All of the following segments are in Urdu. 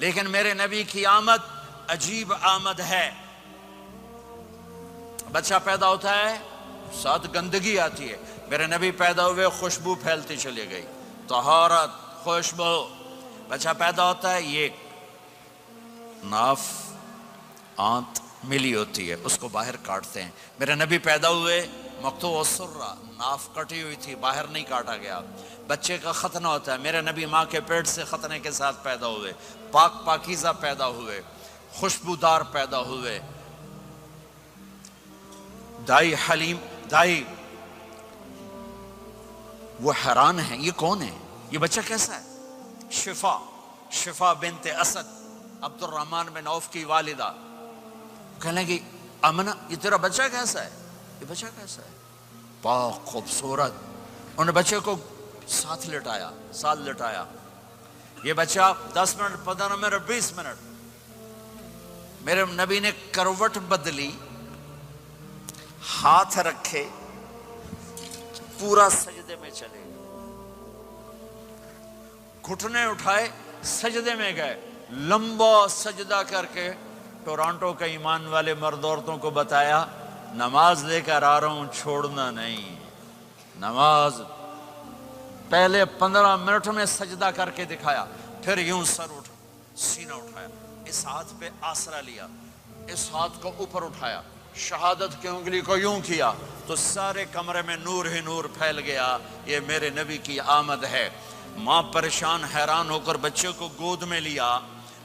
لیکن میرے نبی کی آمد عجیب آمد ہے. بچہ پیدا ہوتا ہے ساتھ گندگی آتی ہے. میرے نبی پیدا ہوئے خوشبو پھیلتی چلی گئی, طہارت, خوشبو. بچہ پیدا ہوتا ہے, یہ ناف آنت ملی ہوتی ہے, اس کو باہر کاٹتے ہیں. میرے نبی پیدا ہوئے مقطوع السرہ, ناف کٹی ہوئی تھی, باہر نہیں کاٹا گیا. بچے کا ختنہ ہوتا ہے. میرے نبی ماں کے پیٹ سے ختنے کے ساتھ پیدا ہوئے, پاک پاکیزہ پیدا ہوئے, خوشبودار پیدا ہوئے. دائی حلیم, دائی وہ حیران ہیں, یہ کون ہے, یہ بچہ کیسا ہے؟ شفا بنت اسد, عبد الرحمن بن عوف کی والدہ, کہنے لگی امنہ یہ تیرا بچہ کیسا ہے؟ یہ بچہ کیسا ہے؟ پاک, خوبصورت. انہوں نے بچے کو ساتھ لٹایا. یہ بچہ 10 منٹ, 15 منٹ, 20 منٹ. میرے نبی نے کروٹ بدلی, ہاتھ رکھے, پورا سجدے میں چلے, گھٹنے اٹھائے, سجدے میں گئے. لمبا سجدہ کر کے ٹورانٹو کے ایمان والے مرد عورتوں کو بتایا, نماز لے کر آ رہا ہوں, چھوڑنا نہیں. نماز پہلے 15 منٹ میں سجدہ کر کے دکھایا, پھر یوں سینہ اٹھایا, اس ہاتھ پہ آسرا لیا, اس ہاتھ کو اوپر اٹھایا, شہادت کی انگلی کو یوں کیا, تو سارے کمرے میں نور ہی نور پھیل گیا. یہ میرے نبی کی آمد ہے. ماں پریشان حیران ہو کر بچے کو گود میں لیا,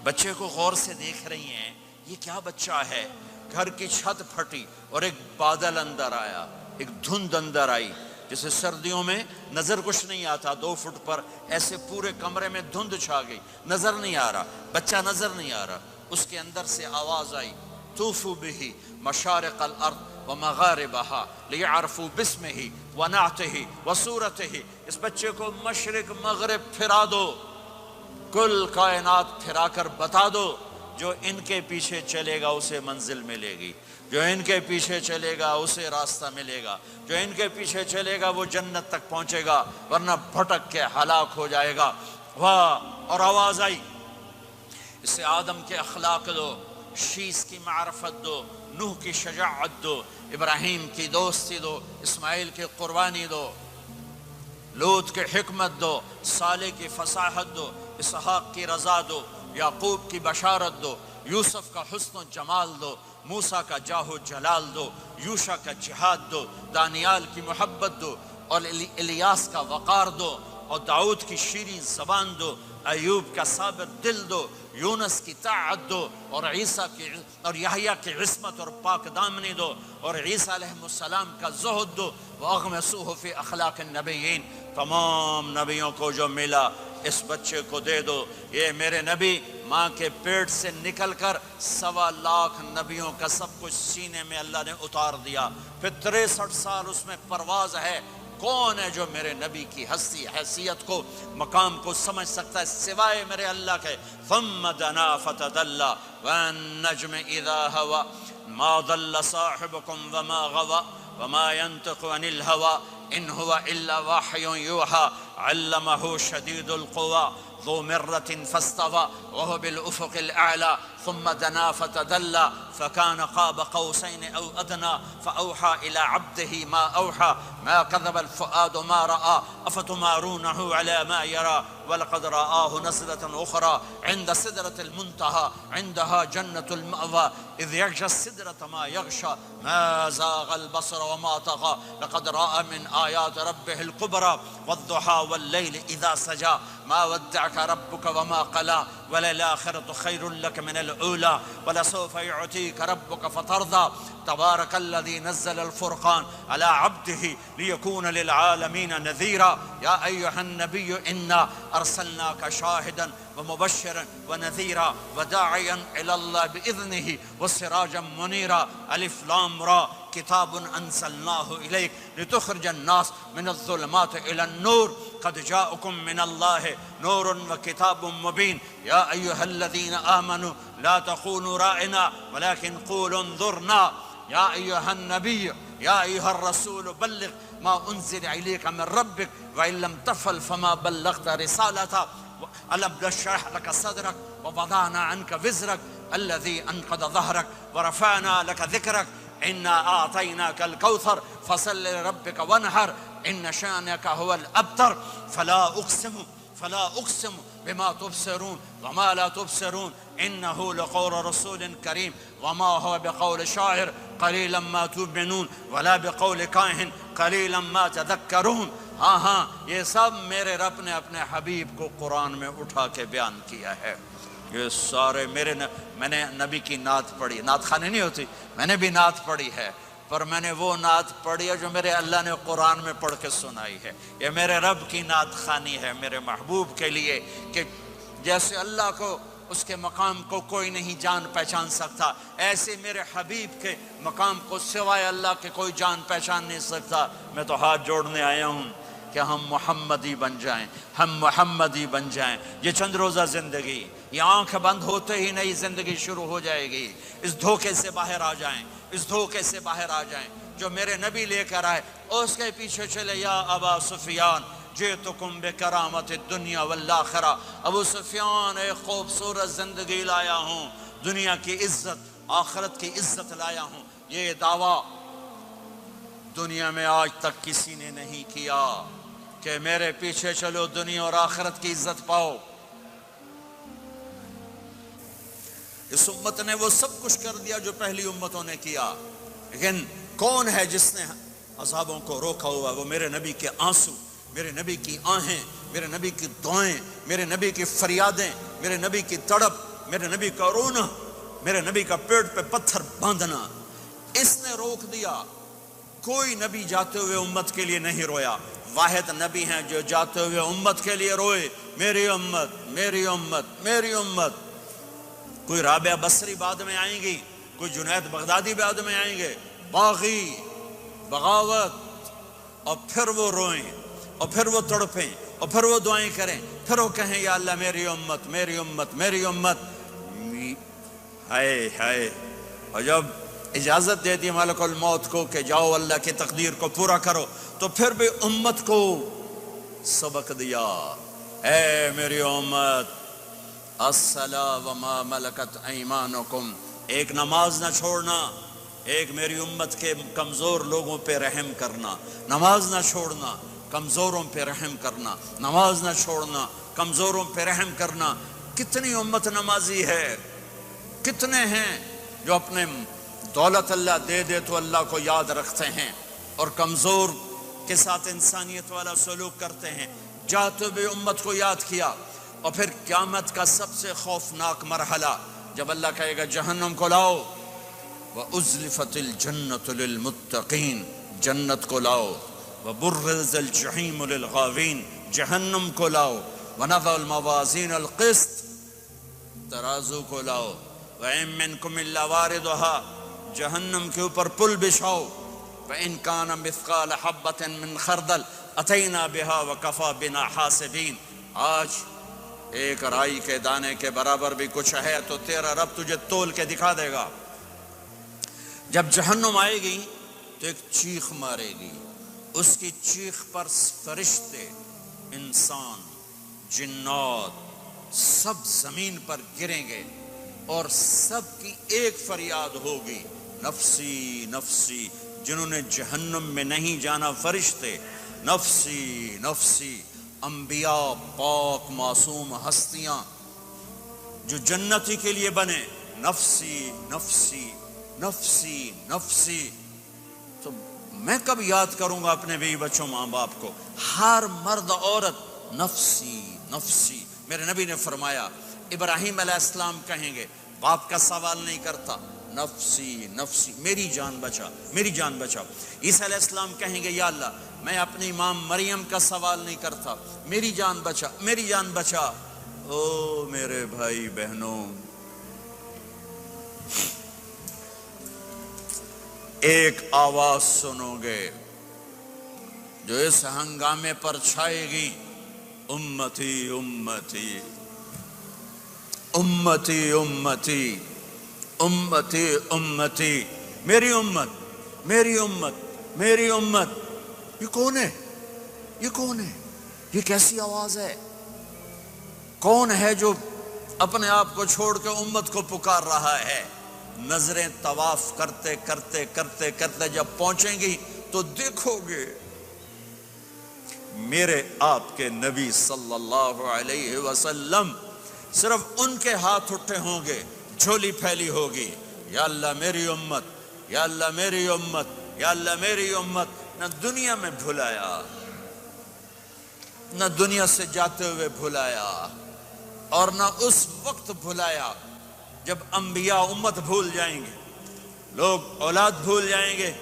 بچے کو غور سے دیکھ رہی ہیں, یہ کیا بچہ ہے. گھر کی چھت پھٹی اور ایک بادل اندر آیا, ایک دھند اندر آئی, جیسے سردیوں میں نظر کچھ نہیں آتا, 2 فٹ پر ایسے پورے کمرے میں دھند چھا گئی, نظر نہیں آ رہا, بچہ نظر نہیں آ رہا. اس کے اندر سے آواز آئی, طوفوا به مشارق الارض ومغاربها لیعرفوا باسمه ونعته وصورته. اس بچے کو مشرق مغرب پھرا دو, کل کائنات پھرا کر بتا دو. جو ان کے پیچھے چلے گا اسے منزل ملے گی, جو ان کے پیچھے چلے گا اسے راستہ ملے گا, جو ان کے پیچھے چلے گا وہ جنت تک پہنچے گا, ورنہ بھٹک کے ہلاک ہو جائے گا. واہ. اور آواز آئی, اسے آدم کے اخلاق دو, شیس کی معرفت دو, نوح کی شجاعت دو, ابراہیم کی دوستی دو, اسماعیل کی قربانی دو, لوط کی حکمت دو, صالح کی فصاحت دو, اسحاق کی رضا دو, یعقوب کی بشارت دو, یوسف کا حسن و جمال دو, موسیٰ کا جاہ و جلال دو, یوشع کا جہاد دو, دانیال کی محبت دو, اور الیاس کا وقار دو, اور داؤد کی شیریں زبان دو, ایوب کا صابر دل دو, یونس کی طاعت دو, اور عیسیٰ کی اور یحییٰ کی عصمت اور پاک دامنی دو, اور عیسیٰ علیہ السلام کا زہد دو. وَأَغْمِسُوهُ فِي أَخْلَاقِ النَّبِيِّينَ. تمام نبیوں کو جو ملا اس بچے کو دے دو. یہ میرے نبی ماں کے پیٹ سے نکل کر 1.25 لاکھ نبیوں کا سب کچھ سینے میں اللہ نے اتار دیا. پھر 63 سال اس میں پرواز ہے. کون ہے جو میرے نبی کی ہستی, حیثیت کو, مقام کو سمجھ سکتا ہے سوائے میرے اللہ کے. ثم دنا فتدلى والنجم اذا هوى ما ضل صاحبكم وما غوى وما ينطق عن الهوى ان هو الا وحي يوحى علمه شديد القوى ذو مرة فاستوى وهو بالأفق الأعلى ثم دنا فتدلى فكان قاب قوسين أو أدنى فأوحى إلى عبده ما أوحى ما كذب الفؤاد ما رأى أفتمارونه على ما يرى ولقد رآه نزلة أخرى عند سدرة المنتهى عندها جنة المأوى إذ يغشى السدرة ما يغشى ما زاغ البصر وما طغى لقد رأى من آيات ربه الكبرى والضحى والليل إذا سجى ما ودعك ربك وما قلى وللآخرة خير لك من الأولى ولسوف يعطيك ربك فترضى تبارك الذي نزل الفرقان على عبده ليكون للعالمين نذيرا يا أيها النبي إنا أرسلناك شاهدا ومبشرا ونذيرا وداعيا إلى الله بإذنه وسراجا منيرا ألف لام را كتاب أنزلناه إليك لتخرج الناس من الظلمات إلى النور قد جاءكم من الله نور وكتاب مبين يا أيها الذين آمنوا لا تقولوا راعنا ولكن قولوا انظرنا يا أيها النبي يا أيها الرسول بلغ ما أنزل إليك من ربك وإن لم تفعل فما بلغت رسالته ألم نشرح لك صدرك ووضعنا عنك وزرك الذي أنقض ظهرك ورفعنا لك ذكرك إنا أعطيناك الكوثر فصل لربك وانحر إن شانك هو الأبتر فلا أقسم بما تبصرون وما لا تبصرون إنه لقول رسول كريم وما هو بقول شاعر قليلا ما تؤمنون ولا بقول کاہن قلیلا ما تذکرون. ہاں یہ سب میرے رب نے اپنے حبیب کو قرآن میں اٹھا کے بیان کیا ہے. یہ سارے میں نے نبی کی نعت پڑھی. نعت خانی نہیں ہوتی، میں نے بھی نعت پڑھی ہے، پر میں نے وہ نعت پڑھی ہے جو میرے اللہ نے قرآن میں پڑھ کے سنائی ہے. یہ میرے رب کی نعت خانی ہے میرے محبوب کے لیے، کہ جیسے اللہ کو اس کے مقام کو کوئی نہیں جان پہچان سکتا، ایسے میرے حبیب کے مقام کو سوائے اللہ کے کوئی جان پہچان نہیں سکتا. میں تو ہاتھ جوڑنے آیا ہوں کہ ہم محمدی بن جائیں، ہم محمدی بن جائیں. یہ چند روزہ زندگی، یہ آنکھ بند ہوتے ہی نئی زندگی شروع ہو جائے گی. اس دھوکے سے باہر آ جائیں، اس دھوکے سے باہر آ جائیں جو میرے نبی لے کر آئے. اس کے پیچھے چلے. یا ابا سفیان جئتکم بکرامت الدنیا والآخرہ. ابو سفیان ایک خوبصورت زندگی لایا ہوں، دنیا کی عزت آخرت کی عزت لایا ہوں. یہ دعویٰ دنیا میں آج تک کسی نے نہیں کیا کہ میرے پیچھے چلو دنیا اور آخرت کی عزت پاؤ. اس امت نے وہ سب کچھ کر دیا جو پہلی امتوں نے کیا، لیکن کون ہے جس نے عذابوں کو روکا ہوا؟ وہ میرے نبی کے آنسو، میرے نبی کی آہیں، میرے نبی کی دعائیں، میرے نبی کی فریادیں، میرے نبی کی تڑپ، میرے نبی کا رونا، میرے نبی کا پیٹ پہ پتھر باندھنا. اس نے روک دیا. کوئی نبی جاتے ہوئے امت کے لیے نہیں رویا. واحد نبی ہیں جو جاتے ہوئے امت کے لیے روئے، میری امت میری امت میری امت. کوئی رابعہ بصری بعد میں آئیں گی، کوئی جنید بغدادی بعد میں آئیں گے، باغی بغاوت، اور پھر وہ روئیں اور پھر وہ تڑپیں اور پھر وہ دعائیں کریں، پھر وہ کہیں یا اللہ میری امت میری امت میری امت. ہائے ہائے. اور جب اجازت دے دی ملک الموت کو کہ جاؤ اللہ کی تقدیر کو پورا کرو، تو پھر بھی امت کو سبق دیا. اے میری امت، الصلاۃ وما ملکت ایمانکم. ایک نماز نہ چھوڑنا، ایک میری امت کے کمزور لوگوں پہ رحم کرنا. نماز نہ چھوڑنا، کمزوروں پہ رحم کرنا. نماز نہ چھوڑنا، کمزوروں پہ رحم کرنا. کتنی امت نمازی ہے، کتنے ہیں جو اپنے دولت اللہ دے دے تو اللہ کو یاد رکھتے ہیں اور کمزور کے ساتھ انسانیت والا سلوک کرتے ہیں. جاتے بھی امت کو یاد کیا. اور پھر قیامت کا سب سے خوفناک مرحلہ جب اللہ کہے گا جہنم کو لاؤ، وَأُزْلِفَتِ الْجَنَّةُ لِلْمُتَّقِينَ، جنت کو لاؤ. وَبُرِّزَ الْجَحِيمُ لِلْغَاوِينَ، جہنم کو لاؤ. وَنَضَعُ الْمَوَازِينَ الْقِسْطَ، ترازو کو لاؤ. وَإِن مِّنكُمْ إِلَّا وَارِدُهَا، جہنم کے اوپر پل بچھاؤ. وَإِن كَانَ مِثْقَالَ حَبَّةٍ مِّنْ خَرْدَلٍ أَتَيْنَا بِهَا وَكَفَى بِنَا حَاسِبِينَ. آج ایک رائی کے دانے کے برابر بھی کچھ ہے تو تیرا رب تجھے تول کے دکھا دے گا. جب جہنم آئے گی تو ایک چیخ مارے گی. اس کی چیخ پر فرشتے، انسان، جنات سب زمین پر گریں گے اور سب کی ایک فریاد ہوگی، نفسی نفسی. جنہوں نے جہنم میں نہیں جانا فرشتے، نفسی نفسی. انبیاء، پاک معصوم ہستیاں جو جنتی کے لیے بنے، نفسی نفسی نفسی نفسی. تو میں کب یاد کروں گا اپنے بیوی بچوں ماں باپ کو؟ ہر مرد عورت نفسی نفسی. میرے نبی نے فرمایا ابراہیم علیہ السلام کہیں گے، باپ کا سوال نہیں کرتا، نفسی نفسی، میری جان بچا میری جان بچا. عیسیٰ علیہ السلام کہیں گے یا اللہ میں اپنی ماں مریم کا سوال نہیں کرتا، میری جان بچا میری جان بچا. او میرے بھائی بہنوں، ایک آواز سنو گے جو اس ہنگامے پر چھائے گی، امتی امتی امتی امتی امتی امتی. میری امت میری امت میری امت. یہ کون ہے؟ یہ کون ہے؟ یہ کیسی آواز ہے؟ کون ہے جو اپنے آپ کو چھوڑ کے امت کو پکار رہا ہے؟ نظریں طواف کرتے کرتے کرتے کرتے جب پہنچیں گی تو دیکھو گے میرے آپ کے نبی صلی اللہ علیہ وسلم، صرف ان کے ہاتھ اٹھے ہوں گے، جھولی پھیلی ہوگی، یا اللہ میری امت، یا اللہ میری امت، یا اللہ میری امت۔ نہ دنیا میں بھلایا، نہ دنیا سے جاتے ہوئے بھلایا، اور نہ اس وقت بھلایا جب انبیاء امت بھول جائیں گے، لوگ اولاد بھول جائیں گے،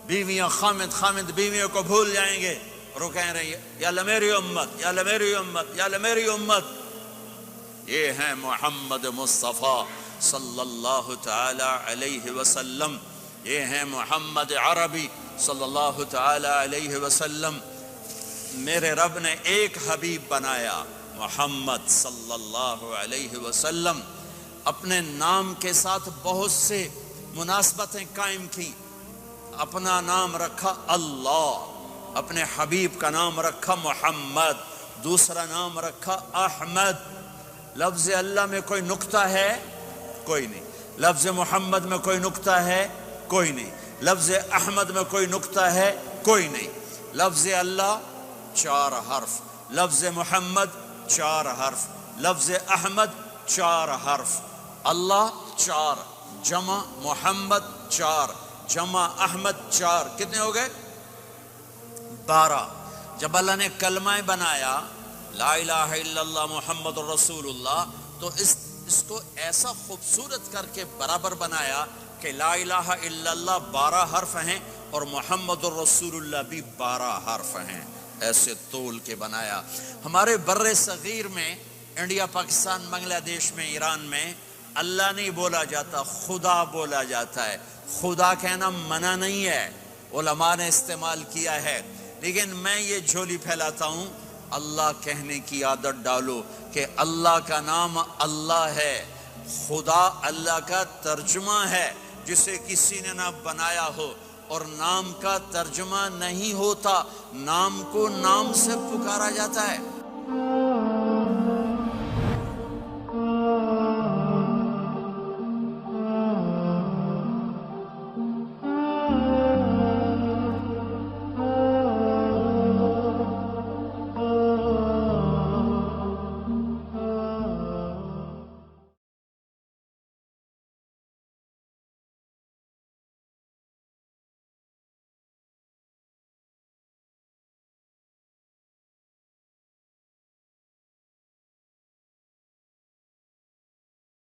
بیویاں خامد بیویوں کو بھول جائیں گے، اور وہ کہہ رہے ہیں یا اللہ میری امت، یا اللہ میری امت، یا اللہ میری امت۔ یہ ہیں محمد مصطفیٰ صلی اللہ تعالی علیہ وسلم، یہ ہیں محمد عربی صلی اللہ تعالی علیہ وسلم۔ میرے رب نے ایک حبیب بنایا، محمد صلی اللہ علیہ وسلم۔ اپنے نام کے ساتھ بہت سے مناسبتیں قائم کی، اپنا نام رکھا اللہ، اپنے حبیب کا نام رکھا محمد، دوسرا نام رکھا احمد۔ لفظ اللہ میں کوئی نکتہ ہے؟ کوئی نہیں۔ لفظ محمد میں کوئی نکتہ ہے؟ کوئی نہیں۔ لفظ احمد میں کوئی نکتہ ہے؟ کوئی نہیں۔ لفظ اللہ 4 حرف، لفظ محمد 4 حرف، لفظ احمد 4 حرف، اللہ 4، جمع محمد 4، جمع احمد 4، کتنے ہو گئے؟ 12۔ جب اللہ نے کلمہ بنایا لا الہ الا اللہ محمد رسول اللہ، تو اس کو ایسا خوبصورت کر کے برابر بنایا کہ لا الہ الا اللہ 12 حرف ہیں اور محمد الرسول اللہ بھی 12 حرف ہیں، ایسے تول کے بنایا۔ ہمارے بر صغیر میں، انڈیا، پاکستان، بنگلہ دیش میں، ایران میں اللہ نہیں بولا جاتا، خدا بولا جاتا ہے۔ خدا کہنا منع نہیں ہے، علماء نے استعمال کیا ہے، لیکن میں یہ جھولی پھیلاتا ہوں، اللہ کہنے کی عادت ڈالو کہ اللہ کا نام اللہ ہے، خدا اللہ کا ترجمہ ہے جسے کسی نے نہ بنایا ہو، اور نام کا ترجمہ نہیں ہوتا، نام کو نام سے پکارا جاتا ہے۔